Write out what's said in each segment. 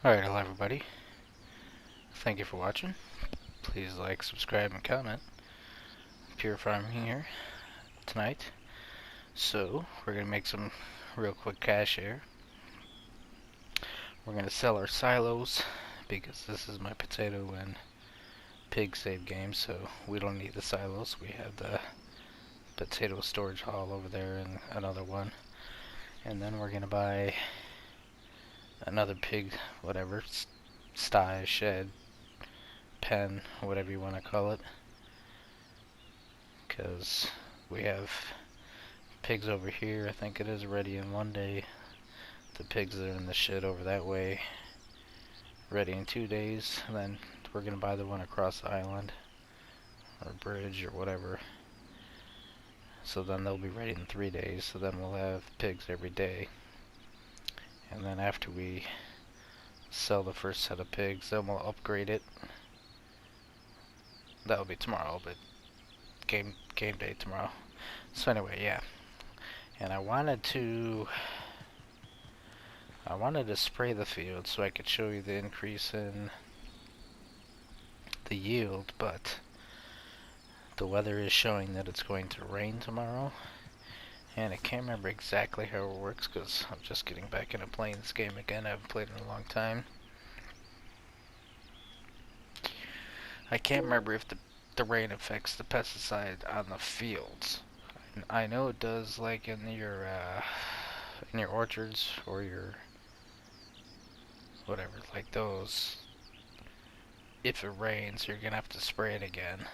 Alright, hello everybody. Thank you for watching. Please like, subscribe, and comment. Pure Farming here tonight. So, we're going to make some real quick cash here. We're going to sell our silos because this is my potato and pig save game, so we don't need the silos. We have the potato storage hall over there and another one. And then we're going to buy another pig, whatever, sty, shed, pen, whatever you want to call it, because we have pigs over here, I think it is, ready in 1 day. The pigs are in the shed over that way, ready in 2 days, and then we're going to buy the one across the island, or bridge, or whatever, so then they'll be ready in 3 days, so then we'll have pigs every day. And then after we sell the first set of pigs, then we'll upgrade it. That'll be tomorrow, but game day tomorrow. So anyway, yeah. And I wanted to spray the field so I could show you the increase in the yield, but the weather is showing that it's going to rain tomorrow. And I can't remember exactly how it works because I'm just getting back into playing this game again. I haven't played in a long time. I can't remember if the rain affects the pesticide on the fields. I know it does, like in your orchards or your whatever, like those. If it rains, you're gonna have to spray it again,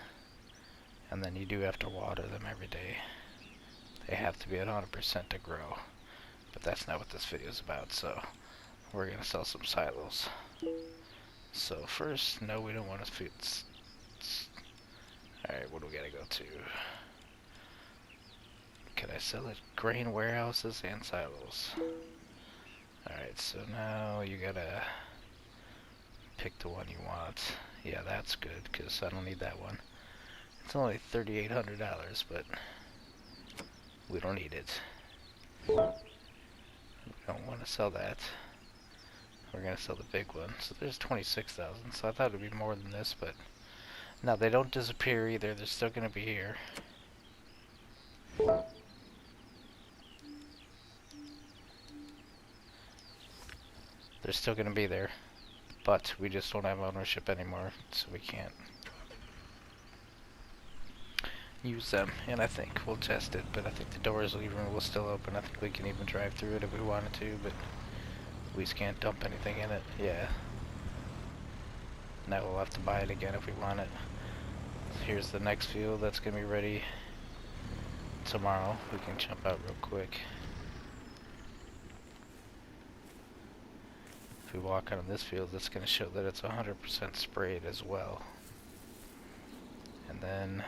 and then you do have to water them every day. They have to be at 100% to grow, but that's not what this video is about. So we're gonna sell some silos. So first, no, we don't want to feed. Alright, what do we gotta go to? Can I sell it? Grain warehouses and silos. Alright, so now you gotta pick the one you want. Yeah, that's good, because I don't need that one. It's only $3,800, but we don't need it. We don't want to sell that. We're gonna sell the big one. So there's 26,000. So I thought it'd be more than this, but no, they don't disappear either. They're still gonna be here. They're still gonna be there, but we just don't have ownership anymore, so we can't use them. And I think we'll test it, but I think the doors will still open. I think we can even drive through it if we wanted to, but we just can't dump anything in it. Yeah. Now we'll have to buy it again if we want it. Here's the next field that's gonna be ready tomorrow. We can jump out real quick. If we walk on this field, that's gonna show that it's 100% sprayed as well. And then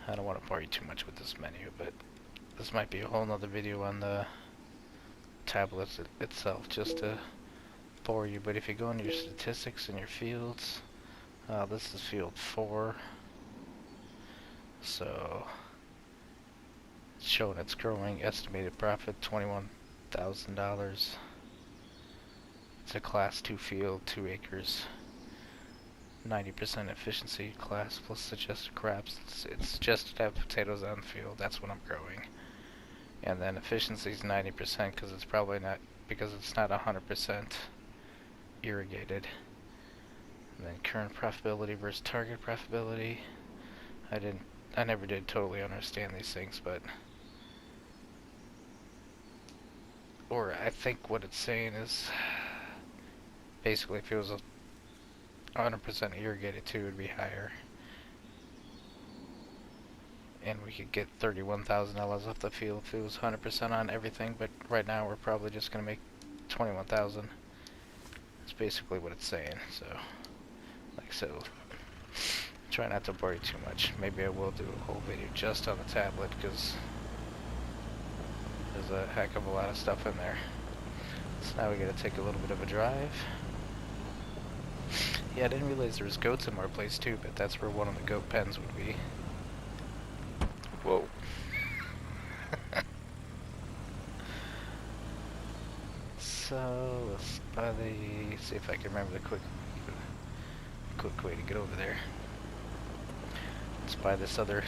I don't want to bore you too much with this menu, but this might be a whole nother video on the tablet itself, just to bore you. But if you go into your statistics and your fields, this is field 4, so it's showing it's growing. Estimated profit $21,000. It's a class 2 field, 2 acres. 90% efficiency class plus suggested crops. It's suggested to have potatoes on the field. That's what I'm growing. And then efficiency is 90% because it's probably not, because it's not 100% irrigated. And then current profitability versus target profitability. I never did totally understand these things, but, or I think what it's saying is basically if it was 100% irrigated too, would be higher, and we could get $31,000 off the field if it was 100% on everything. But right now we're probably just gonna make 21,000. That's basically what it's saying. So, like so, try not to bore you too much. Maybe I will do a whole video just on the tablet because there's a heck of a lot of stuff in there. So now we gotta take a little bit of a drive. Yeah, I didn't realize there was goats in our place too, but that's where one of the goat pens would be. Whoa. so let's buy the. See if I can remember the quick way to get over there. Let's buy this other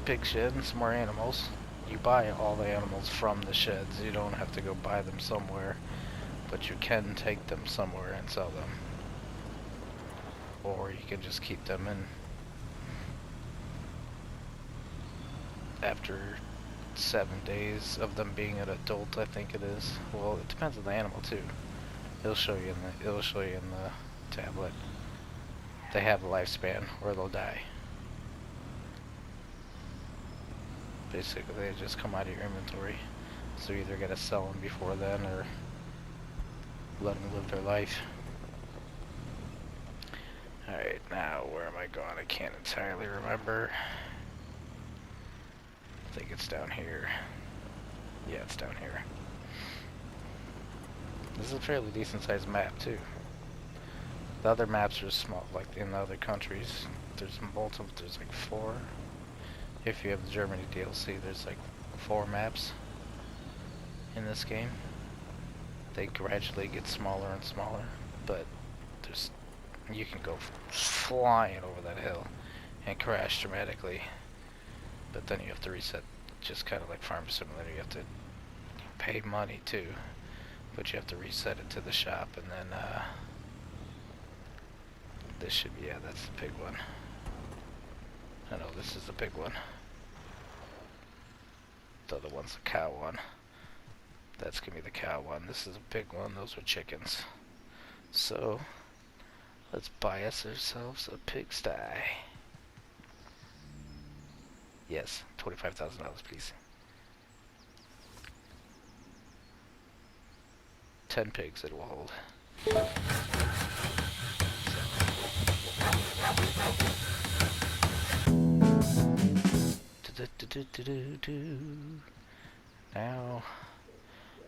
pig shed and some more animals. You buy all the animals from the sheds. You don't have to go buy them somewhere, but you can take them somewhere and sell them. Or you can just keep them and after 7 days of them being an adult, I think it is. Well, it depends on the animal too. It'll show you in the tablet. They have a lifespan or they'll die. Basically, they just come out of your inventory. So you either gotta sell them before then or let them live their life. Alright, now where am I going? I can't entirely remember. I think it's down here. Yeah, it's down here. This is a fairly decent sized map too. The other maps are small, like in the other countries. There's multiple, there's like 4. If you have the Germany DLC, there's like 4 maps in this game. They gradually get smaller and smaller, but there's you can go flying over that hill and crash dramatically. But then you have to reset, just kind of like Farm Simulator. You have to pay money too, but you have to reset it to the shop, and then this should be, yeah, that's the pig one. I know this is the pig one. The other one's the cow one. That's gonna be the cow one. This is a pig one. Those are chickens. So let's buy ourselves a pigsty. Yes, $25,000, please. 10 pigs it will hold. Now,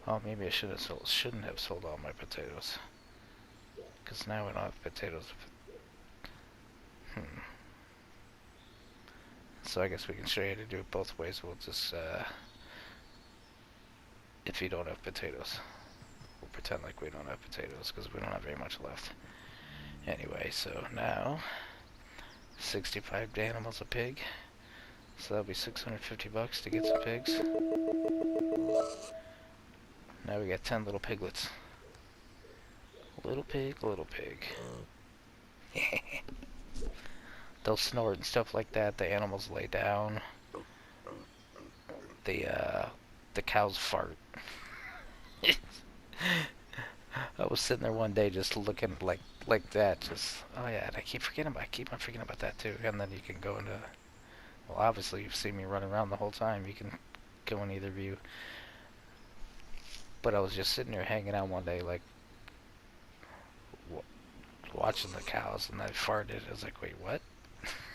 oh, maybe I shouldn't have sold all my potatoes, because now we don't have potatoes. So I guess we can show you how to do it both ways. We'll just, if you don't have potatoes, we'll pretend like we don't have potatoes, because we don't have very much left. Anyway, so now, 65 animals a pig. So that'll be $650 to get some pigs. Now we got 10 little piglets. Little pig, little pig. They'll snort and stuff like that. The animals lay down. The cows fart. I was sitting there one day just looking like that. Just, oh yeah, and I keep on forgetting about that too. And then you can go into, well, obviously you've seen me running around the whole time. You can go in either view. But I was just sitting there hanging out one day, like, watching the cows, and I farted. I was like, wait, what?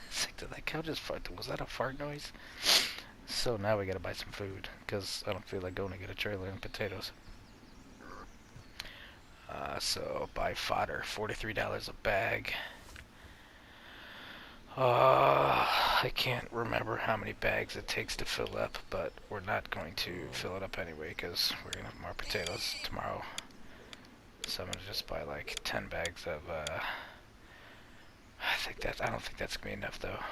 It's like, did that cow just fart? Was that a fart noise? So now we gotta buy some food, because I don't feel like going to get a trailer and potatoes. So buy fodder, $43 a bag. I can't remember how many bags it takes to fill up, but we're not going to fill it up anyway, because we're gonna have more potatoes tomorrow. So I'm gonna just buy like 10 bags of, I don't think that's gonna be enough though.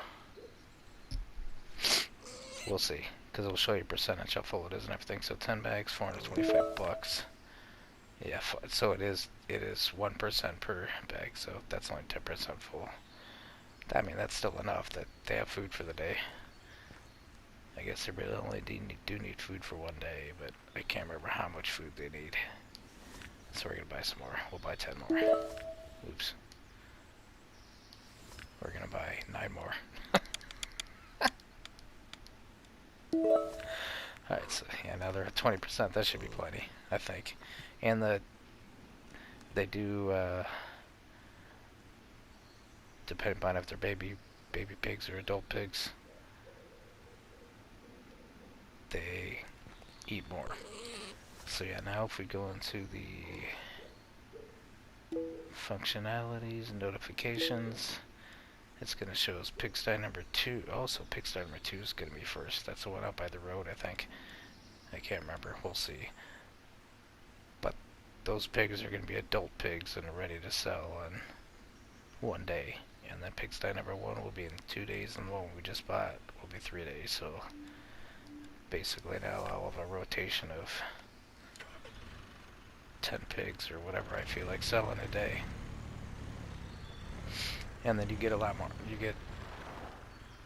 We'll see, because it'll show you percentage how full it is and everything. So 10 bags, $425. Yeah, so it is 1% per bag, so that's only 10% full. I mean, that's still enough that they have food for the day. I guess they really only do need food for one day, but I can't remember how much food they need. So we're gonna buy some more. We'll buy 10 more. Oops. We're gonna buy 9 more. Alright, so yeah, now they're at 20%. That should be plenty, I think. And they do, depending on if they're baby pigs or adult pigs, they eat more. So yeah, now if we go into the functionalities and notifications, it's going to show us pigsty number 2. Also, pigsty number 2 is going to be first. That's the one out by the road, I think. I can't remember. We'll see. But those pigs are going to be adult pigs and are ready to sell on one day. And then pigsty number 1 will be in 2 days, and the one we just bought will be 3 days. So basically now I'll have a rotation of 10 pigs or whatever I feel like selling a day. And then you get a lot more.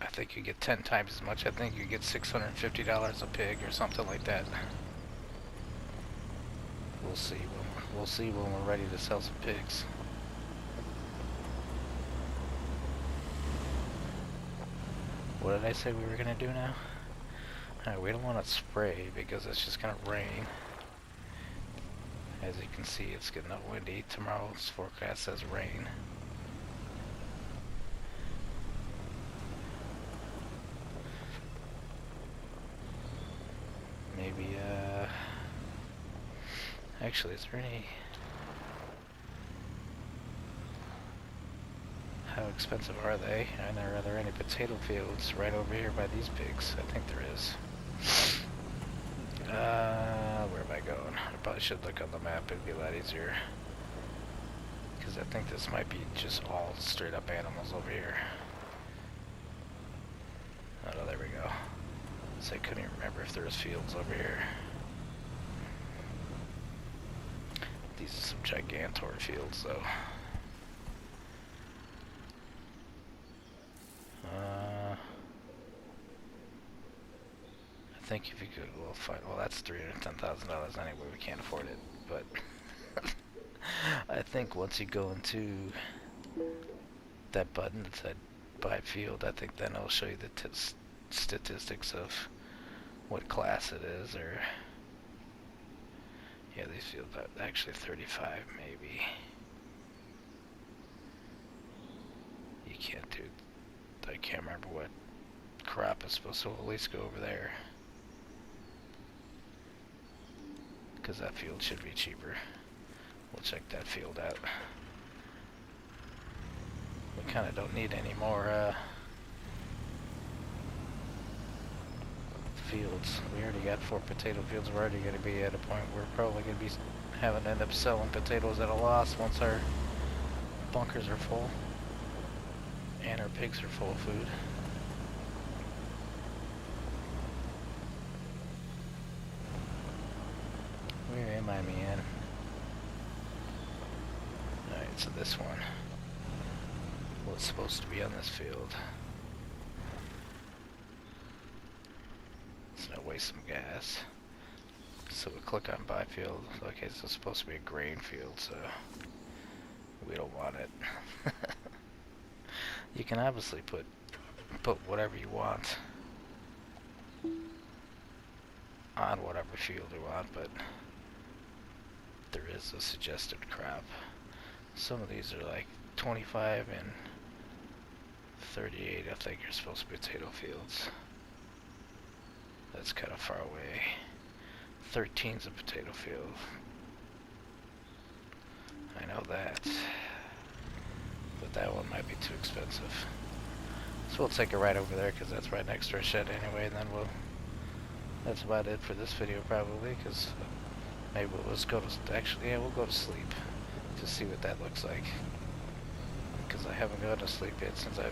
I think you get 10 times as much. I think you get $650 a pig or something like that. We'll see. We'll see when we're ready to sell some pigs. What did I say we were going to do now? Alright, we don't want to spray because it's just going to rain. As you can see, it's getting up windy. Tomorrow's forecast says rain. Maybe, actually, is there any... How expensive are they? And are there any potato fields right over here by these pigs? I think there is. Where am I going? I probably should look on the map. It'd be a lot easier. Because I think this might be just all straight up animals over here. Oh, there we go. So I couldn't even remember if there was fields over here. These are some gigantor fields, though. I think if you could, well, that's $310,000 anyway. We can't afford it, but I think once you go into that button that said buy field, I think then it'll show you the statistics of what class it is, or yeah, these fields are actually 35 maybe. You can't do, I can't remember what crop is supposed to at least go over there, because that field should be cheaper. We'll check that field out. We kind of don't need any more fields. We already got 4 potato fields. We're already going to be at a point where we're probably going to be having to end up selling potatoes at a loss once our bunkers are full and our pigs are full of food. Where am I, man? Alright, so this one was supposed to be on this field. It's gonna waste some gas. So we click on buy field. Okay, so it's supposed to be a grain field, so we don't want it. You can obviously put whatever you want on whatever field you want, but there is a suggested crop. Some of these are like 25 and 38, I think, are supposed to be potato fields. That's kind of far away. 13's a potato field. I know that. But that one might be too expensive. So we'll take a ride over there because that's right next to our shed anyway, and then that's about it for this video probably, because maybe we'll just go to, actually, yeah, we'll go to sleep to see what that looks like. Because I haven't gone to sleep yet since I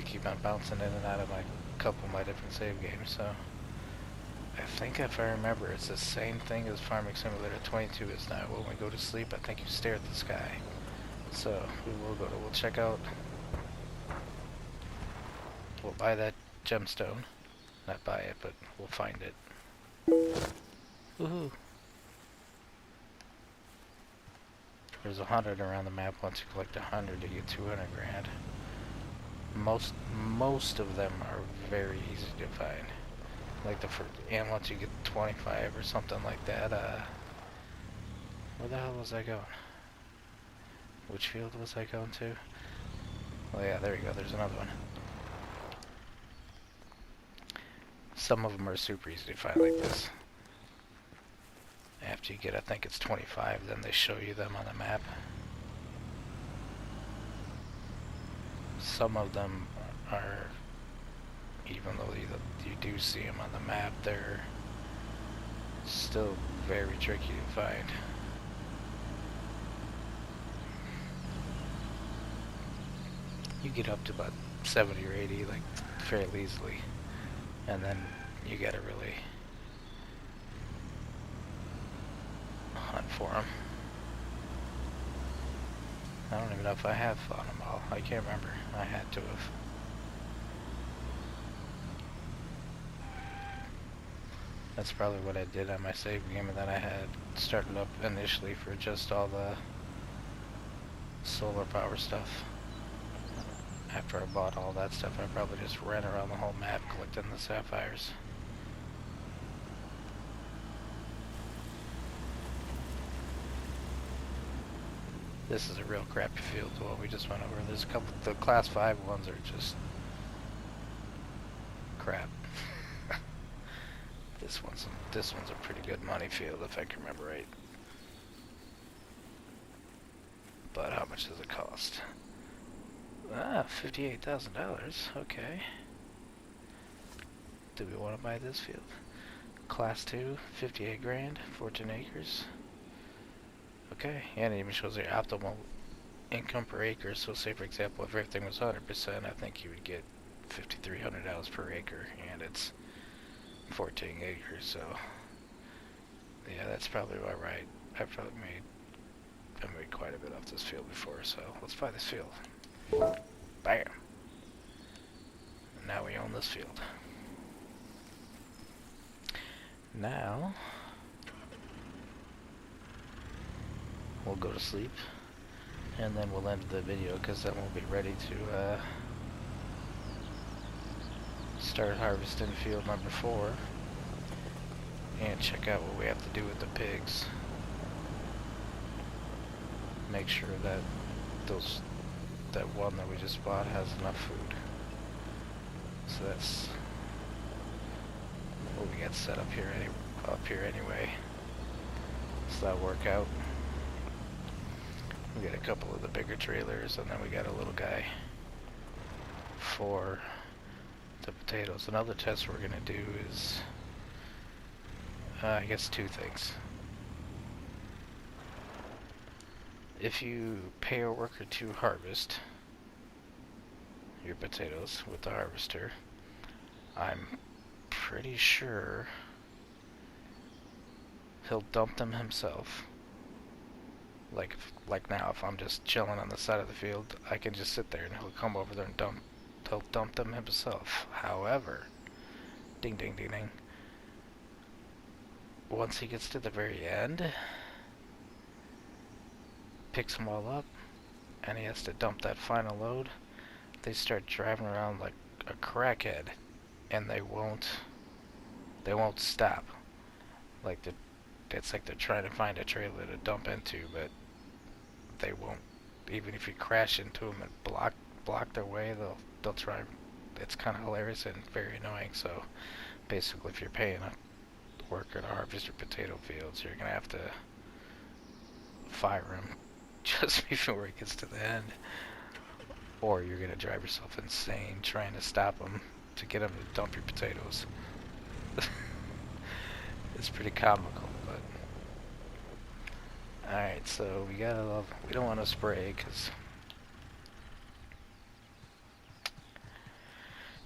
keep on bouncing in and out of my couple of my different save games, so I think if I remember it's the same thing as Farming Simulator 22 is now. When we go to sleep, I think you stare at the sky. So we'll check out, we'll buy that gemstone, not buy it, but we'll find it. Woohoo! There's 100 around the map. Once you collect 100, you get 200 grand. Most of them are very easy to find. Like and once you get 25 or something like that, where the hell was I going? Which field was I going to? Oh yeah, there you go, there's another one. Some of them are super easy to find like this. After you get, I think it's 25, then they show you them on the map. Some of them are, even though you do see them on the map, they're still very tricky to find. You get up to about 70 or 80 like fairly easily, and then you gotta really hunt for them. I don't even know if I have found them all. I can't remember. I had to have. That's probably what I did on my save game that I had started up initially for just all the solar power stuff. After I bought all that stuff, I probably just ran around the whole map collecting the sapphires. This is a real crappy field to what we just went over. There's a couple, the class 5 ones are just crap. This one's a pretty good money field if I can remember right. But how much does it cost? Ah, $58,000. Okay. Do we want to buy this field? Class 2, 58 grand, 14 acres. Okay, and it even shows the optimal income per acre. So say for example, if everything was 100%, I think you would get $5,300 per acre, and it's 14 acres, so yeah, that's probably about right. I've made quite a bit off this field before, so let's buy this field. Bam! And now we own this field. Now we'll go to sleep, and then we'll end the video because then we'll be ready to start harvesting field number 4 and check out what we have to do with the pigs. Make sure that that one that we just bought has enough food. So that's what we got set up here anyway. So that'll work out. We got a couple of the bigger trailers, and then we got a little guy for the potatoes. Another test we're gonna do is I guess 2 things. If you pay a worker to harvest your potatoes with the harvester, I'm pretty sure he'll dump them himself. Like now, if I'm just chilling on the side of the field, I can just sit there and he'll come over there and he'll dump them himself. However, ding ding ding ding, once he gets to the very end, picks them all up, and he has to dump that final load, they start driving around like a crackhead, and they won't stop. Like it's like they're trying to find a trailer to dump into, but they won't. Even if you crash into them and block their way, they'll try. It's kind of hilarious and very annoying. So basically, if you're paying a worker to harvest your potato fields, you're gonna have to fire him just before he gets to the end, or you're gonna drive yourself insane trying to stop him to get him to dump your potatoes. It's pretty comical, but alright, so we don't want to spray because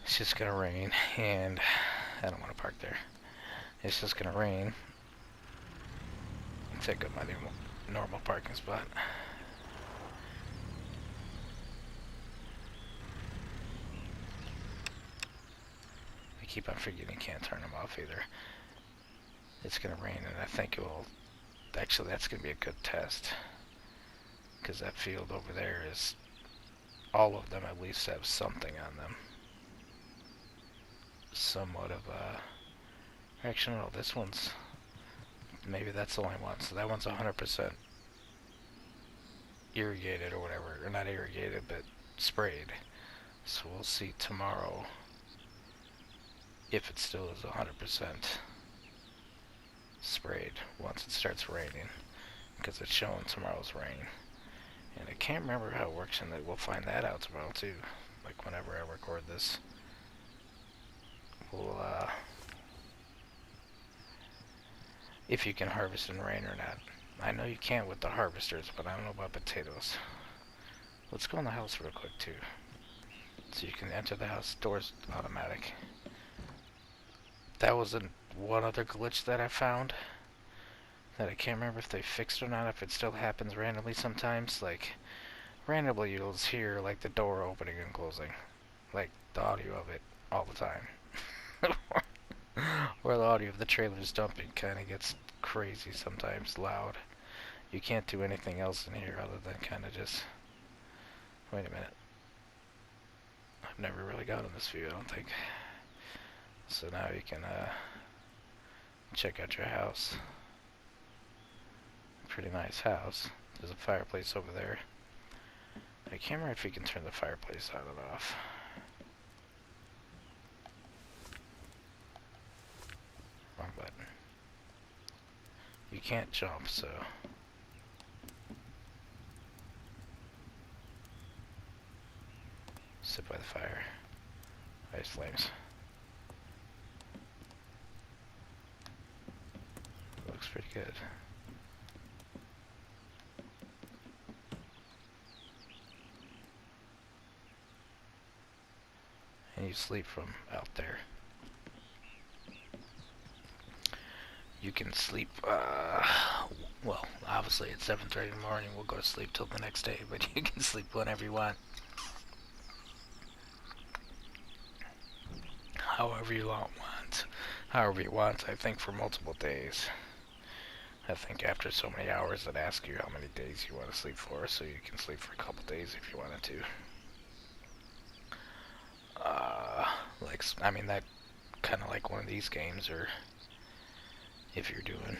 it's just gonna rain, and I don't want to park there. It's just gonna rain. Take up my normal parking spot. I keep on forgetting, can't turn them off either. It's gonna rain, and I think it will. Actually, that's gonna be a good test, because that field over there is, all of them at least have something on them. Somewhat of a. Actually, no, this one's. Maybe that's the only one. So that one's 100% irrigated or whatever, or not irrigated, but sprayed. So we'll see tomorrow if it still is 100% sprayed once it starts raining, because it's showing tomorrow's rain. And I can't remember how it works, and we'll find that out tomorrow too. Like whenever I record this, we'll if you can harvest in rain or not. I know you can't with the harvesters, but I don't know about potatoes. Let's go in the house real quick too. So you can enter the house, doors automatic. That was one other glitch that I found that I can't remember if they fixed or not, if it still happens randomly sometimes. Like, randomly you'll just hear like the door opening and closing. Like the audio of it all the time. Or the audio of the trailers dumping kind of gets crazy sometimes, loud. You can't do anything else in here other than kind of just... Wait a minute. I've never really gotten this view, I don't think. So now you can check out your house. Pretty nice house. There's a fireplace over there. I can't remember if you can turn the fireplace on and off. Wrong button. You can't jump, so... Sit by the fire. Ice flames. Looks pretty good. And you sleep from out there. You can sleep, well, obviously at 7:30 in the morning we'll go to sleep till the next day, but you can sleep whenever you want. However you want. However you want, I think for multiple days. I think after so many hours it asks you how many days you want to sleep for, so you can sleep for a couple days if you wanted to. Like, I mean, that kind of like one of these games, or if you're doing...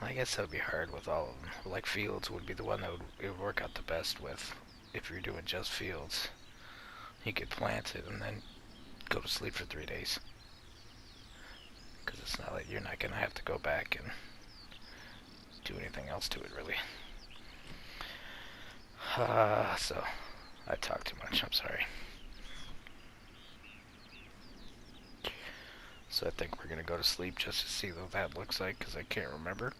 Well, I guess that would be hard with all of them. Like, fields would be the one that would work out the best with, if you're doing just fields. You could plant it and then go to sleep for 3 days. Because it's not like you're not going to have to go back and do anything else to it, really. So, I talked too much, I'm sorry. So I think we're going to go to sleep just to see what that looks like, because I can't remember.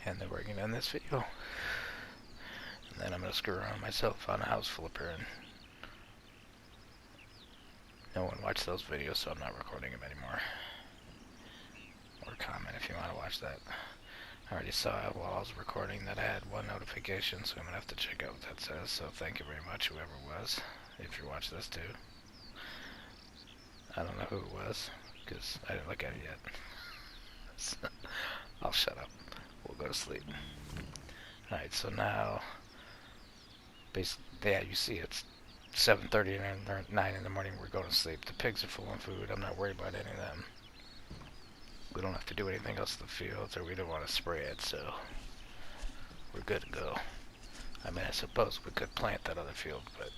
And then we're going to end this video. And then I'm going to screw around myself on a house flipper. And no one watched those videos, so I'm not recording them anymore. Or comment if you want to watch that. I already saw it while I was recording that I had one notification, so I'm going to have to check out what that says. So thank you very much, whoever it was, if you watch this too. I don't know who it was, because I didn't look at it yet. So, I'll shut up. We'll go to sleep. Alright, so now, basically, yeah, you see it's 7:30 and 9 in the morning, we're going to sleep. The pigs are full of food, I'm not worried about any of them. We don't have to do anything else in the fields, or we don't want to spray it, so we're good to go. I mean, I suppose we could plant that other field, but...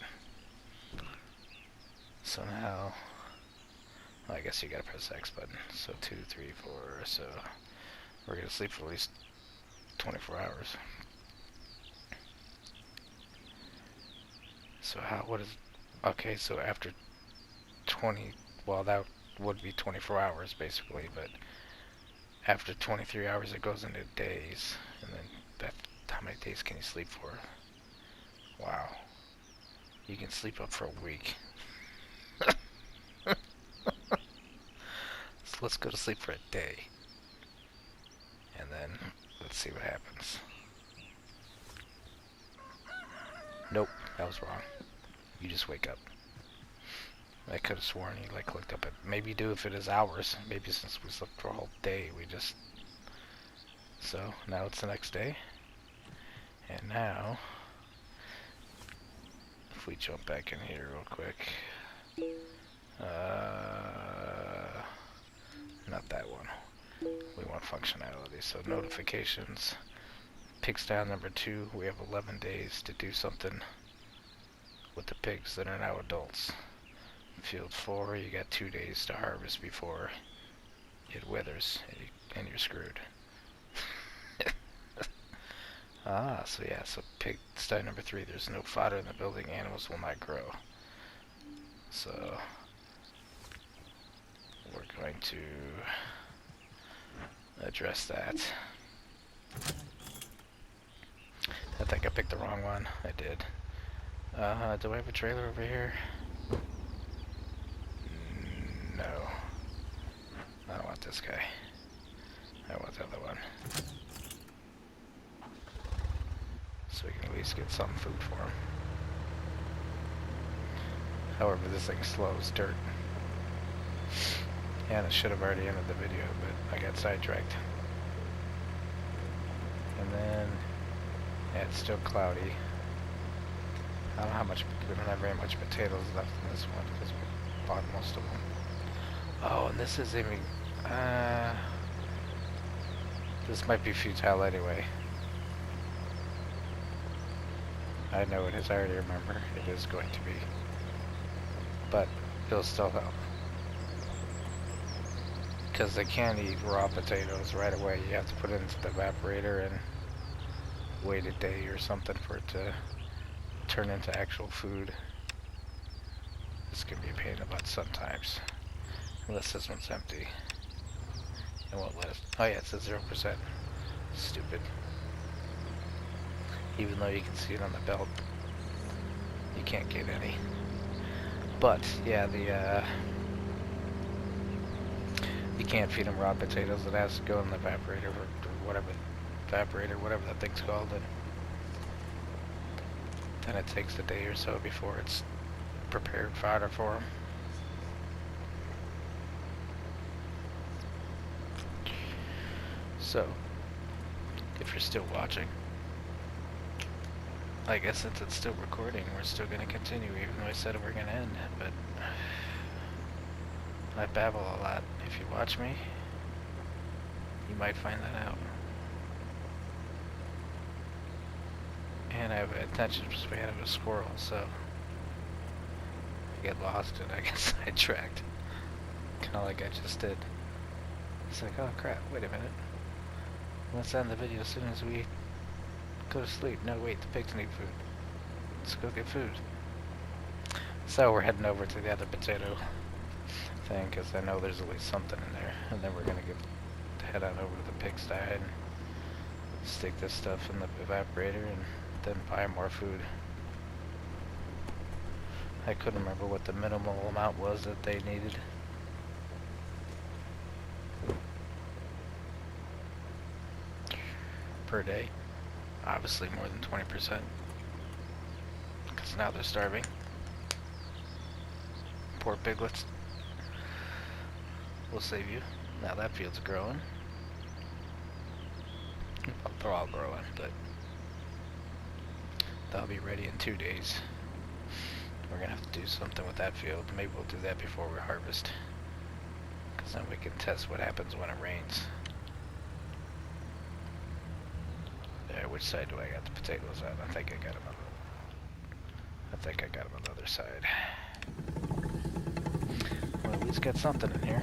So now... Well, I guess you gotta press the X button. So 2, 3, 4, so... We're gonna sleep for at least 24 hours. So what is... Okay, so after 20... Well, that would be 24 hours, basically, but... After 23 hours, it goes into days. And then, how many days can you sleep for? Wow. You can sleep up for a week. So let's go to sleep for a day. And then, let's see what happens. Nope, that was wrong. You just wake up. I could have sworn you like looked up at... Maybe you do if it is hours. Maybe since we slept for a whole day, we just... So, now it's the next day. And now... If we jump back in here real quick... Not that one. We want functionality. So, notifications. Pigs down number 2. We have 11 days to do something with the pigs that are now adults. Field 4, you got 2 days to harvest before it withers, and you're screwed. So yeah, so pig study number 3, there's no fodder in the building, animals will not grow. So, we're going going to address that. I think I picked the wrong one. I did. Do I have a trailer over here? No. I don't want this guy. I want the other one. So we can at least get some food for him. However, this thing's slow as dirt. And it should have already ended the video, but I got sidetracked. And then, yeah, it's still cloudy. I don't know how much, we don't have very much potatoes left in this one because we bought most of them. Oh, and this is even, this might be futile anyway. I know it is, I already remember. It is going to be. But it'll still help. Because they can't eat raw potatoes right away. You have to put it into the evaporator and wait a day or something for it to turn into actual food. This can be a pain in the butt sometimes. Unless this one's empty. It won't let us. Oh yeah, it says 0%. Stupid. Even though you can see it on the belt, you can't get any. But yeah, you can't feed them raw potatoes. It has to go in the evaporator or whatever, whatever that thing's called, and then it takes a day or so before it's prepared fodder for them. So, if you're still watching, I guess since it's still recording, we're still going to continue, even though I said we're going to end, but I babble a lot. If you watch me, you might find that out. And I have an attention span of a squirrel, so I get lost and I get sidetracked. Kind of like I just did. It's like, oh crap, wait a minute. Let's end the video as soon as we go to sleep. No, wait, the pigs need food. Let's go get food. So we're heading over to the other potato thing, because I know there's at least something in there. And then we're going to head on over to the pigsty and stick this stuff in the evaporator and then buy more food. I couldn't remember what the minimal amount was that they needed. Per day. Obviously more than 20%. Because now they're starving. Poor piglets. We'll save you. Now that field's growing. Well, they're all growing, but they'll be ready in 2 days. We're gonna have to do something with that field. Maybe we'll do that before we harvest. Because then we can test what happens when it rains. There, which side do I got the potatoes on? I think I got them on the other side. Well, at least got something in here.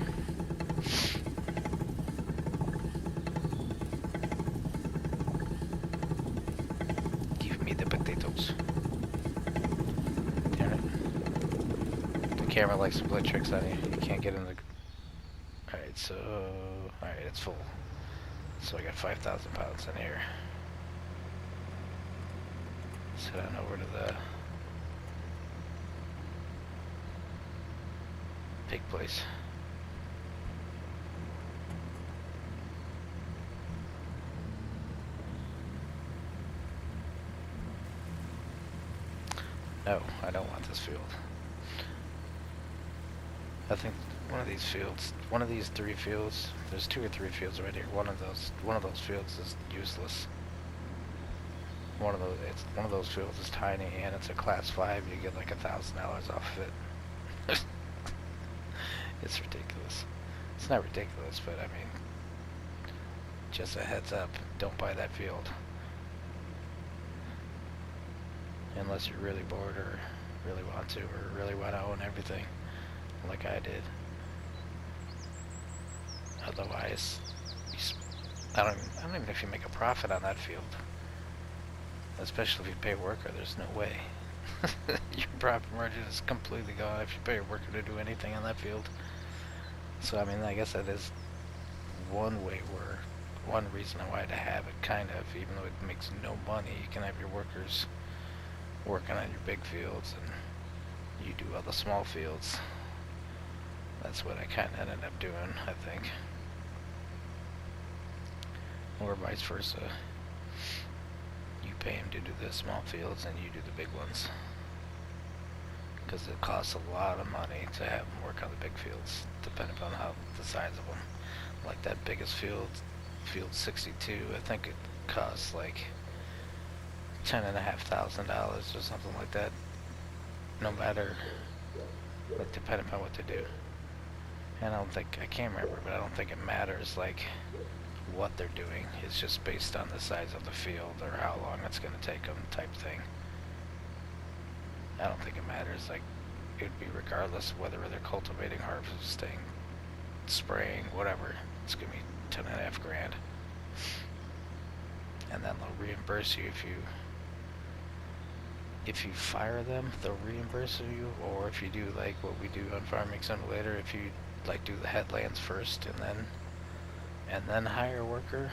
Give me the potatoes. Damn it. The camera likes to play tricks on you. You can't get in the... Alright, so... Alright, it's full. So I got 5,000 pounds in here. Let's head on over to the pig place. No, I don't want this field. I think one of these 3 fields, there's 2 or 3 fields right here. One of those fields is useless. One of those fields is tiny and it's a class 5. You get like $1,000 off of it. It's ridiculous. It's not ridiculous, but I mean, just a heads up, don't buy that field. Unless you're really bored or really want to, or really want to own everything, like I did. Otherwise, I don't even know if you make a profit on that field. Especially if you pay a worker, there's no way. Your profit margin is completely gone if you pay a worker to do anything on that field. So I mean, I guess that is one way where, one reason why to have it, kind of, even though it makes no money, you can have your workers working on your big fields and you do all the small fields. That's what I kind of ended up doing, I think. Or vice versa. You pay him to do the small fields and you do the big ones. Because it costs a lot of money to have them work on the big fields, depending on how the size of them. Like that biggest field, field 62, I think it costs like $10,500 or something like that. No matter, like, depending on what they do. And I can't remember, but I don't think it matters like what they're doing. It's just based on the size of the field or how long it's going to take them, type thing. I don't think it matters. Like, it would be regardless of whether they're cultivating, harvesting, spraying, whatever. It's gonna be 10.5 grand, and then they'll reimburse you if you fire them. They'll reimburse you, or if you do like what we do on Farming Simulator, if you like do the headlands first and then hire a worker,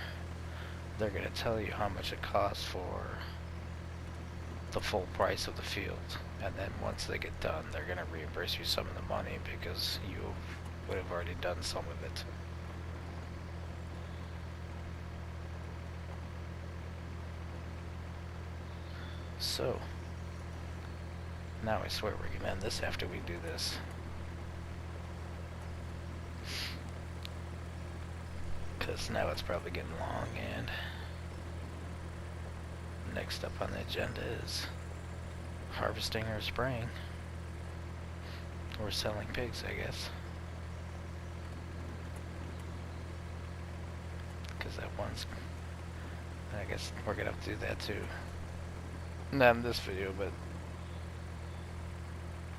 they're gonna tell you how much it costs for the full price of the field, and then once they get done, they're gonna reimburse you some of the money because you would have already done some of it. So, now I swear we're gonna end this after we do this. Because now it's probably getting long, and next up on the agenda is harvesting or spraying. Or selling pigs, I guess. Because that one's... I guess we're gonna have to do that too. Not in this video, but...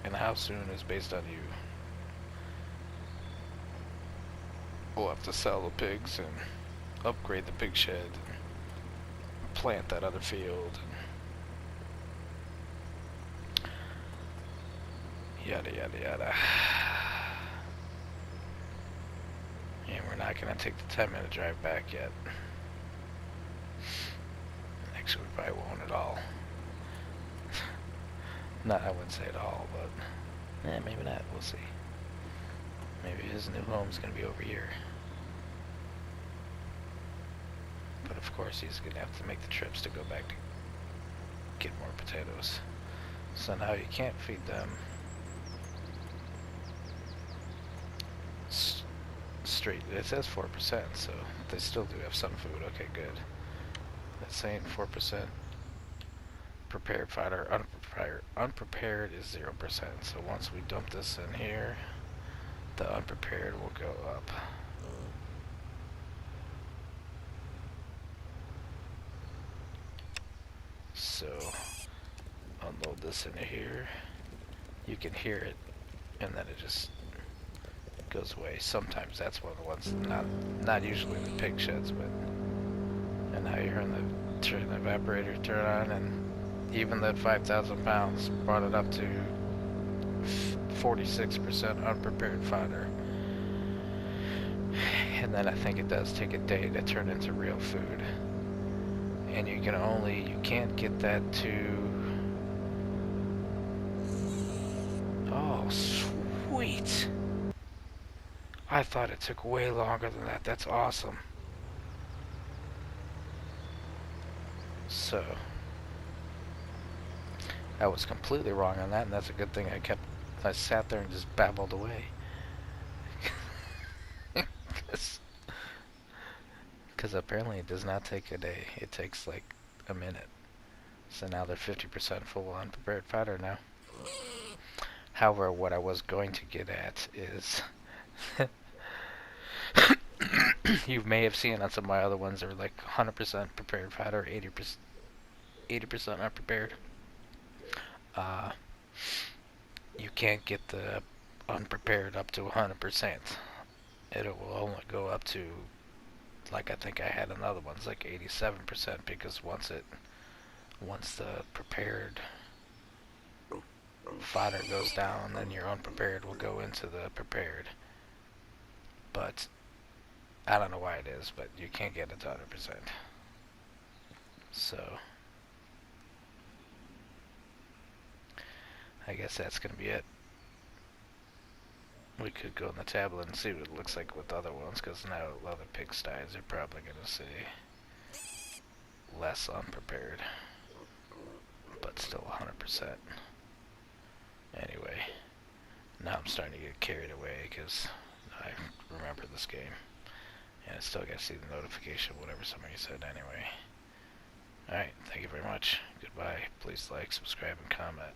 And how soon is based on you. We'll have to sell the pigs and upgrade the pig shed and plant that other field and yada yada yada. And we're not gonna take the 10-minute drive back yet. Actually, we probably won't at all. No, I wouldn't say at all, but maybe not. We'll see. Maybe his new home's gonna be over here. But of course, he's gonna have to make the trips to go back to get more potatoes. So now you can't feed them straight. It says 4%, so they still do have some food. Okay, good. That's saying 4%. Prepared fodder, unprepared is 0%. So once we dump this in here, the unprepared will go up. So unload this into here. You can hear it, and then it just goes away. Sometimes that's one of the ones, not usually the pig sheds, but and now you're hearing the evaporator turn on, and even that 5,000 pounds brought it up to 46% unprepared fodder. And then I think it does take a day to turn into real food. And you can't get that to... Oh, sweet! I thought it took way longer than that. That's awesome. So... I was completely wrong on that, and that's a good thing. I sat there and just babbled away. Because apparently it does not take a day. It takes like a minute. So now they're 50% full unprepared fodder now. However, what I was going to get at is... you may have seen on some of my other ones, they're like 100% prepared fodder, 80% unprepared. You can't get the unprepared up to 100%. It will only go up to, like I think I had in other ones, like 87%, because once the prepared fodder goes down, then your unprepared will go into the prepared. I don't know why it is, but you can't get it to 100%. So, I guess that's going to be it. We could go in the tablet and see what it looks like with other ones, because now other pigsties are probably going to say less unprepared, but still 100%. Anyway, now I'm starting to get carried away because I remember this game. And I still gotta see the notification of whatever somebody said anyway. Alright, thank you very much. Goodbye. Please like, subscribe, and comment.